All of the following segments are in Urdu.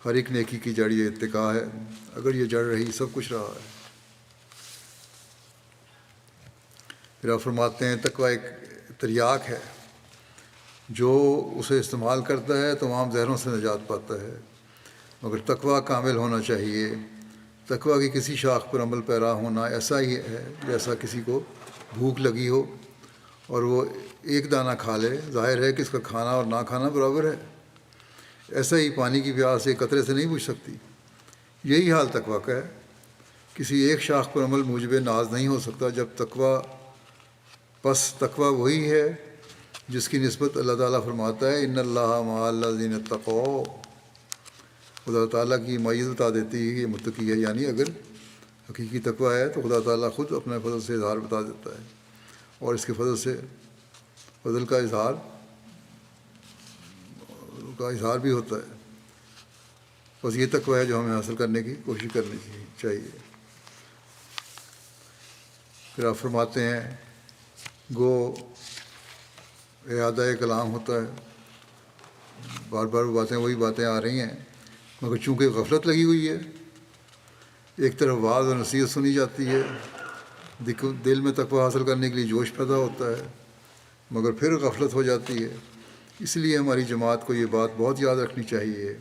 ہر ایک نیکی کی جڑ یہ اتقاء ہے، اگر یہ جڑ رہی سب کچھ رہا ہے۔ پھر آپ فرماتے ہیں تقویٰ ایک تریاک ہے، جو اسے استعمال کرتا ہے تمام زہروں سے نجات پاتا ہے، مگر تقویٰ کامل ہونا چاہیے۔ تقویٰ کی کسی شاخ پر عمل پیرا ہونا ایسا ہی ہے جیسا کسی کو بھوک لگی ہو اور وہ ایک دانہ کھا لے، ظاہر ہے کہ اس کا کھانا اور نہ کھانا برابر ہے۔ ایسا ہی پانی کی پیاس ایک قطرے سے نہیں بجھ سکتی۔ یہی حال تقویٰ کا ہے، کسی ایک شاخ پر عمل موجب ناز نہیں ہو سکتا جب تقویٰ، پس تقویٰ وہی ہے جس کی نسبت اللہ تعالیٰ فرماتا ہے ان اللہ مع الذین اتقوا۔ خدا تعالیٰ کی معیت بتا دیتی ہے کہ یہ متقی ہے، یعنی اگر حقیقی تقویٰ ہے تو خدا تعالیٰ خود اپنے فضل سے اظہار بتا دیتا ہے، اور اس کے فضل کا اظہار بھی ہوتا ہے۔ بس یہ تقویٰ ہے جو ہمیں حاصل کرنے کی کوشش کرنی چاہیے۔ پھر آپ فرماتے ہیں گو اعادہ کلام ہوتا ہے، بار بار وہی باتیں آ رہی ہیں، مگر چونکہ غفلت لگی ہوئی ہے، ایک طرف وعظ اور نصیحت سنی جاتی ہے، دل میں تقویٰ حاصل کرنے کے لیے جوش پیدا ہوتا ہے، مگر پھر غفلت ہو جاتی ہے۔ اس لیے ہماری جماعت کو یہ بات بہت یاد رکھنی چاہیے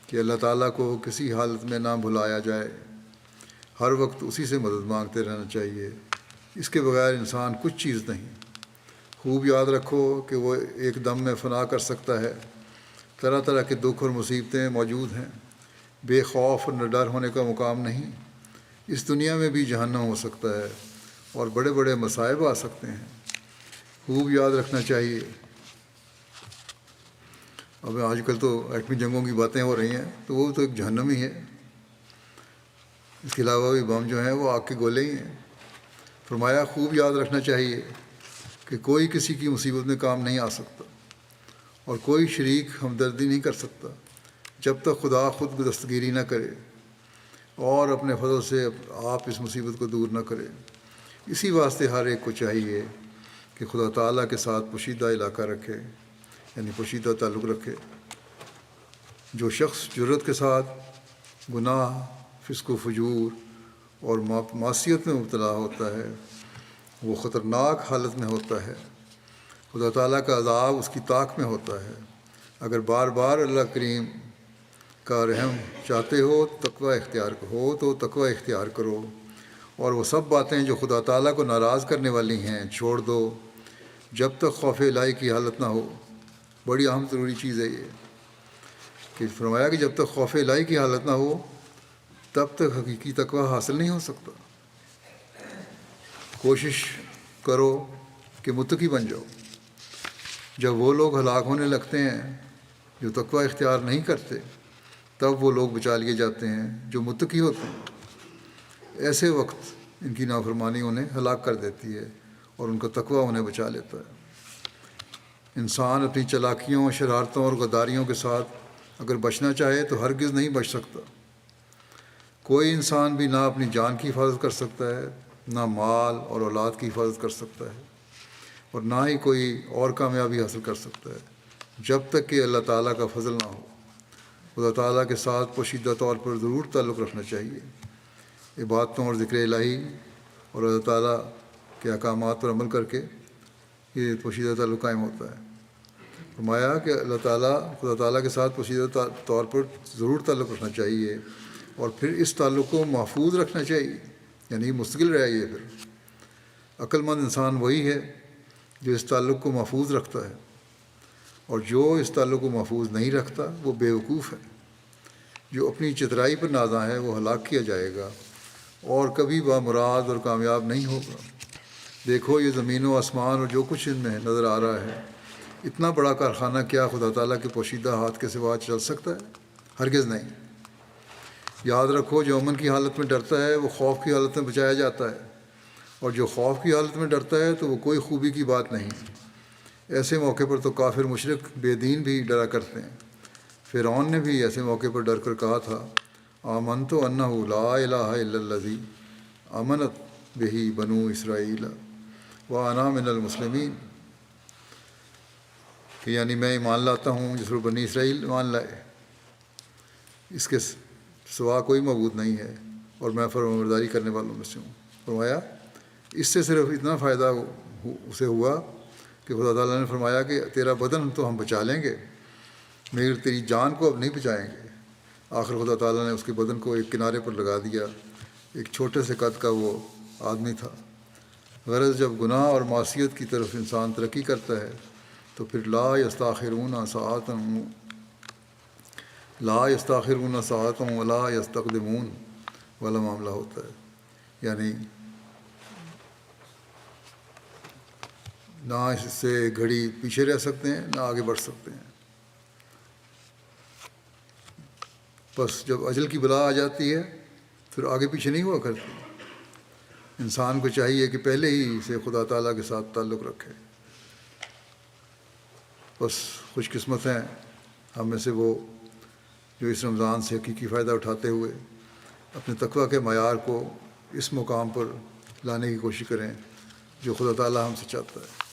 کہ اللہ تعالیٰ کو کسی حالت میں نہ بھلایا جائے، ہر وقت اسی سے مدد مانگتے رہنا چاہیے، اس کے بغیر انسان کچھ چیز نہیں۔ خوب یاد رکھو کہ وہ ایک دم میں فنا کر سکتا ہے۔ طرح طرح کے دکھ اور مصیبتیں موجود ہیں، بے خوف اور نہ ڈر ہونے کا مقام نہیں۔ اس دنیا میں بھی جہنم ہو سکتا ہے اور بڑے بڑے مصائب آ سکتے ہیں، خوب یاد رکھنا چاہیے۔ اب آج کل تو ایٹمی جنگوں کی باتیں ہو رہی ہیں، تو وہ تو ایک جہنم ہی ہے، اس کے علاوہ بھی بم جو ہیں وہ آگ کے گولے ہی ہیں۔ فرمایا خوب یاد رکھنا چاہیے کہ کوئی کسی کی مصیبت میں کام نہیں آ سکتا اور کوئی شریک ہمدردی نہیں کر سکتا جب تک خدا خود دستگیری نہ کرے اور اپنے فضل سے آپ اس مصیبت کو دور نہ کرے۔ اسی واسطے ہر ایک کو چاہیے کہ خدا تعالیٰ کے ساتھ پوشیدہ علاقہ رکھے، یعنی پوشیدہ تعلق رکھے۔ جو شخص جرت کے ساتھ گناہ، فسق و فجور اور معصیت میں مبتلا ہوتا ہے وہ خطرناک حالت میں ہوتا ہے، خدا تعالیٰ کا عذاب اس کی طاق میں ہوتا ہے۔ اگر بار بار اللہ کریم کا رحم چاہتے ہو تو تقوی اختیار کرو، اور وہ سب باتیں جو خدا تعالیٰ کو ناراض کرنے والی ہیں چھوڑ دو جب تک خوف الہی کی حالت نہ ہو۔ بڑی اہم ضروری چیز ہے یہ کہ فرمایا کہ جب تک خوف الہی کی حالت نہ ہو تب تک حقیقی تقوی حاصل نہیں ہو سکتا۔ کوشش کرو کہ متقی بن جاؤ۔ جب وہ لوگ ہلاک ہونے لگتے ہیں جو تقوی اختیار نہیں کرتے، تب وہ لوگ بچا لیے جاتے ہیں جو متقی ہوتے ہیں۔ ایسے وقت ان کی نافرمانی انہیں ہلاک کر دیتی ہے اور ان کا تقوی انہیں بچا لیتا ہے۔ انسان اپنی چالاکیوں، شرارتوں اور غداریوں کے ساتھ اگر بچنا چاہے تو ہرگز نہیں بچ سکتا۔ کوئی انسان بھی نہ اپنی جان کی حفاظت کر سکتا ہے، نہ مال اور اولاد کی حفاظت کر سکتا ہے، اور نہ ہی کوئی اور کامیابی حاصل کر سکتا ہے جب تک کہ اللہ تعالیٰ کا فضل نہ ہو۔ خدا تعالیٰ کے ساتھ پوشیدہ طور پر ضرور تعلق رکھنا چاہیے۔ عبادتوں اور ذکر الہی اور اللہ تعالیٰ کے احکامات پر عمل کر کے یہ پوشیدہ تعلق قائم ہوتا ہے۔ فرمایا کہ خدا تعالیٰ کے ساتھ پوشیدہ طور پر ضرور تعلق رکھنا چاہیے، اور پھر اس تعلق کو محفوظ رکھنا چاہیے، یعنی مستقل رہیے۔ پھر عقل مند انسان وہی ہے جو اس تعلق کو محفوظ رکھتا ہے، اور جو اس تعلق کو محفوظ نہیں رکھتا وہ بیوقوف ہے۔ جو اپنی چترائی پر نازاں ہے وہ ہلاک کیا جائے گا اور کبھی بامراد اور کامیاب نہیں ہوگا۔ دیکھو یہ زمین و آسمان اور جو کچھ ان میں نظر آ رہا ہے، اتنا بڑا کارخانہ کیا خدا تعالیٰ کے پوشیدہ ہاتھ کے سوا چل سکتا ہے؟ ہرگز نہیں۔ یاد رکھو جو امن کی حالت میں ڈرتا ہے وہ خوف کی حالت میں بچایا جاتا ہے، اور جو خوف کی حالت میں ڈرتا ہے تو وہ کوئی خوبی کی بات نہیں۔ ایسے موقع پر تو کافر مشرک بے دین بھی ڈرا کرتے ہیں۔ فرعون نے بھی ایسے موقع پر ڈر کر کہا تھا آمنت انہ لا الہ الا الذی آمنت بہ بنو اسرائیل وانا من المسلمین، کہ یعنی میں ایمان لاتا ہوں جس پر بنی اسرائیل ایمان لائے۔ اس کے سوا کوئی معبود نہیں ہے اور میں فرمانبرداری کرنے والوں میں سے ہوں۔ فرمایا اس سے صرف اتنا فائدہ اسے ہوا کہ خدا تعالیٰ نے فرمایا کہ تیرا بدن تو ہم بچا لیں گے مگر تیری جان کو اب نہیں بچائیں گے۔ آخر خدا تعالیٰ نے اس کے بدن کو ایک کنارے پر لگا دیا۔ ایک چھوٹے سے قد کا وہ آدمی تھا۔ غرض جب گناہ اور معصیت کی طرف انسان ترقی کرتا ہے تو پھر لا یستاخرون ساعۃ ولا یستقدمون والا معاملہ ہوتا ہے، یعنی نہ اس سے گھڑی پیچھے رہ سکتے ہیں نہ آگے بڑھ سکتے ہیں۔ بس جب اجل کی بلا آ جاتی ہے پھر آگے پیچھے نہیں ہوا کرتی۔ انسان کو چاہیے کہ پہلے ہی سے خدا تعالیٰ کے ساتھ تعلق رکھے۔ بس خوش قسمت ہیں ہم میں سے وہ جو اس رمضان سے حقیقی فائدہ اٹھاتے ہوئے اپنے تقویٰ کے معیار کو اس مقام پر لانے کی کوشش کریں جو خدا تعالیٰ ہم سے چاہتا ہے۔